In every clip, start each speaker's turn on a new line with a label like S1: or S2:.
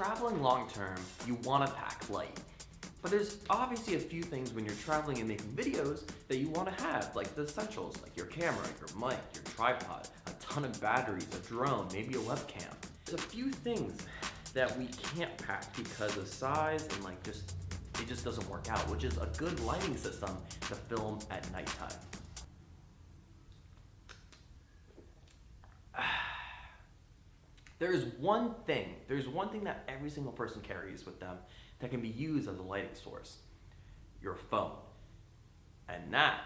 S1: traveling long term, you want to pack light. But there's obviously a few things when you're traveling and making videos that you want to have, like the essentials, like your camera, your mic, your tripod, a ton of batteries, a drone, maybe a webcam. There's a few things that we can't pack because of size and it just doesn't work out, which is a good lighting system to film at nighttime. There's one thing that every single person carries with them that can be used as a lighting source: your phone. And that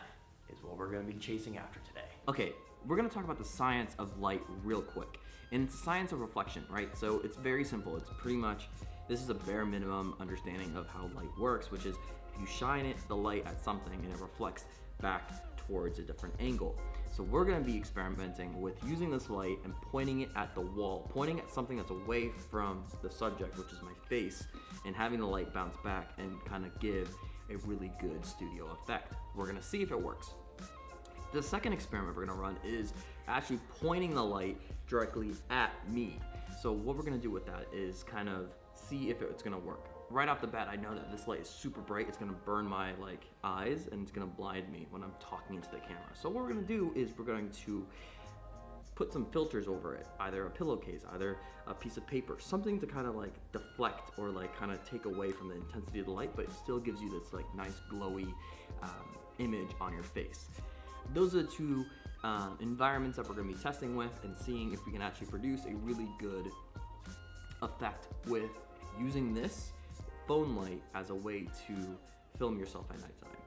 S1: is what we're gonna be chasing after today. Okay, we're gonna talk about the science of light real quick. And it's the science of reflection, right? So it's very simple. It's pretty much, this is a bare minimum understanding of how light works, which is if you shine the light at something and it reflects back towards a different angle. So we're gonna be experimenting with using this light and pointing it at the wall, pointing at something that's away from the subject, which is my face, and having the light bounce back and kind of give a really good studio effect. We're gonna see if it works. The second experiment we're gonna run is actually pointing the light directly at me. So what we're gonna do with that is kind of see if it's gonna work. Right off the bat, I know that this light is super bright. It's gonna burn my eyes and it's gonna blind me when I'm talking into the camera. So what we're gonna do is we're going to put some filters over it, either a pillowcase, either a piece of paper, something to kind of deflect or kind of take away from the intensity of the light, but it still gives you this nice glowy image on your face. Those are the two environments that we're gonna be testing with and seeing if we can actually produce a really good effect with using this phone light as a way to film yourself at nighttime.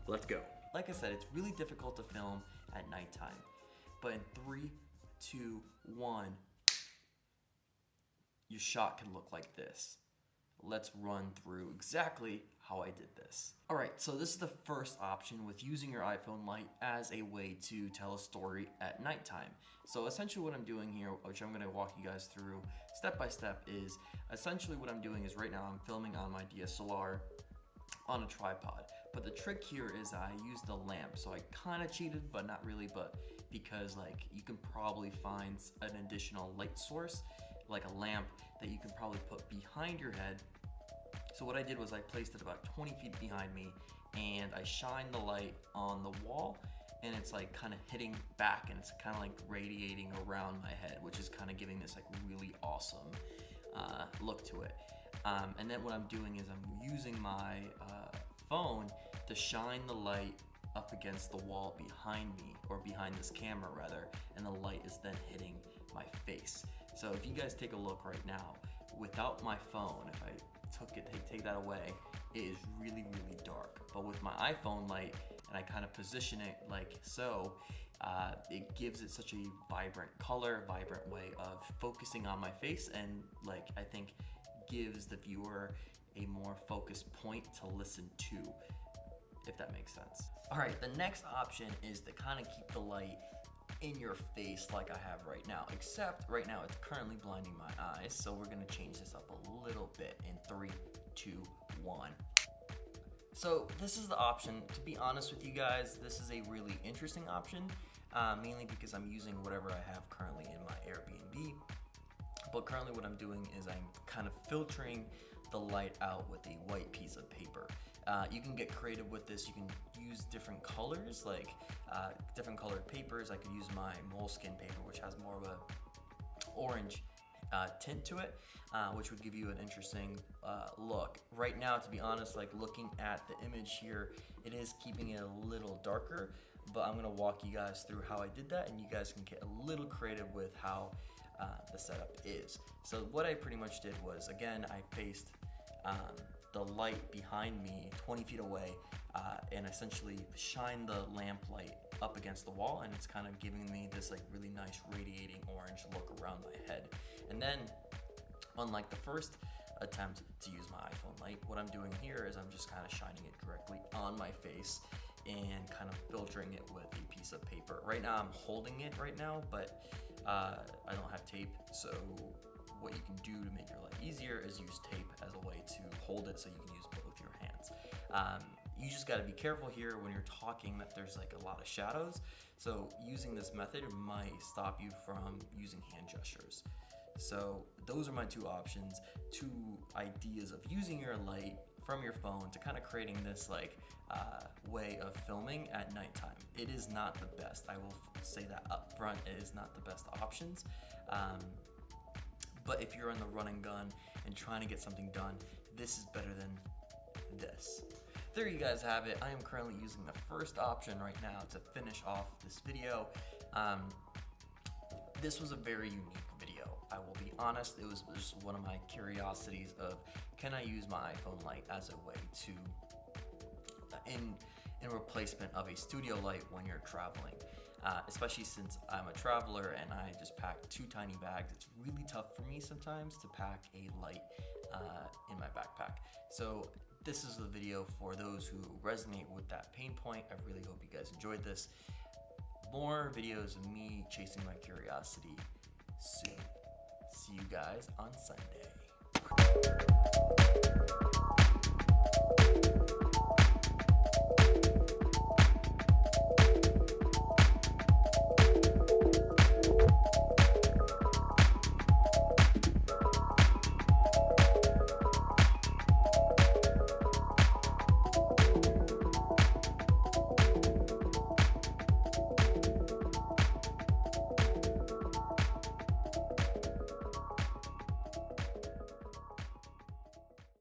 S1: Let's go. Like I said, it's really difficult to film at nighttime, but in 3, 2, 1, your shot can look like this. Let's run through exactly how I did this. All right, so this is the first option with using your iPhone light as a way to tell a story at nighttime. So essentially what I'm doing here, which I'm gonna walk you guys through step by step, is essentially what I'm doing is right now I'm filming on my DSLR on a tripod. But the trick here is I used the lamp. So I kind of cheated, but not really, but because you can probably find an additional light source, like a lamp that you can probably put behind your head. So what I did was I placed it about 20 feet behind me and I shined the light on the wall, and it's kind of hitting back and it's kind of radiating around my head, which is kind of giving this really awesome look to it. And then what I'm doing is I'm using my phone to shine the light up against the wall behind me, or behind this camera rather, and the light is then hitting my face. So if you guys take a look right now, without my phone, if I take that away, it is really, really dark. But with my iPhone light, and I kind of position it like so, it gives it such a vibrant color, vibrant way of focusing on my face, and I think gives the viewer a more focused point to listen to, if that makes sense. All right, the next option is to kind of keep the light in your face like I have right now, except right now it's currently blinding my eyes, so we're gonna change this up a little bit in 3, 2, 1. So this is the option. To be honest with you guys, this is a really interesting option, mainly because I'm using whatever I have currently in my Airbnb. But currently what I'm doing is I'm kind of filtering the light out with a white piece of paper. You can get creative with this. You can use different colors, different colored papers. I could use my Moleskine paper, which has more of a orange tint to it, which would give you an interesting look. Right now, to be honest, looking at the image here, it is keeping it a little darker, but I'm gonna walk you guys through how I did that, and you guys can get a little creative with how the setup is. So what I pretty much did was, again, I faced the light behind me 20 feet away, and essentially shine the lamp light up against the wall, and it's kind of giving me this really nice radiating orange look around my head. And then, unlike the first attempt to use my iPhone light, what I'm doing here is I'm just kind of shining it directly on my face and kind of filtering it with a piece of paper. Right now I'm holding it right now, but I don't have tape, so what you can do to make your life easier is use tape as a way to hold it so you can use both your hands. You just got to be careful here when you're talking that there's a lot of shadows, so using this method might stop you from using hand gestures. So those are my two options, two ideas of using your light from your phone to kind of creating this like way of filming at nighttime. It is not the best. I will say that up front. It is not the best options. But if you're on the run and gun and trying to get something done, this is better than this. There you guys have it. I am currently using the first option right now to finish off this video. This was a very unique video. I will be honest, it was just one of my curiosities of, can I use my iPhone light as a way to, in replacement of a studio light when you're traveling. Especially since I'm a traveler and I just pack 2 tiny bags. It's really tough for me sometimes to pack a light in my backpack. So this is the video for those who resonate with that pain point. I really hope you guys enjoyed this. More videos of me chasing my curiosity soon. See you guys on Sunday.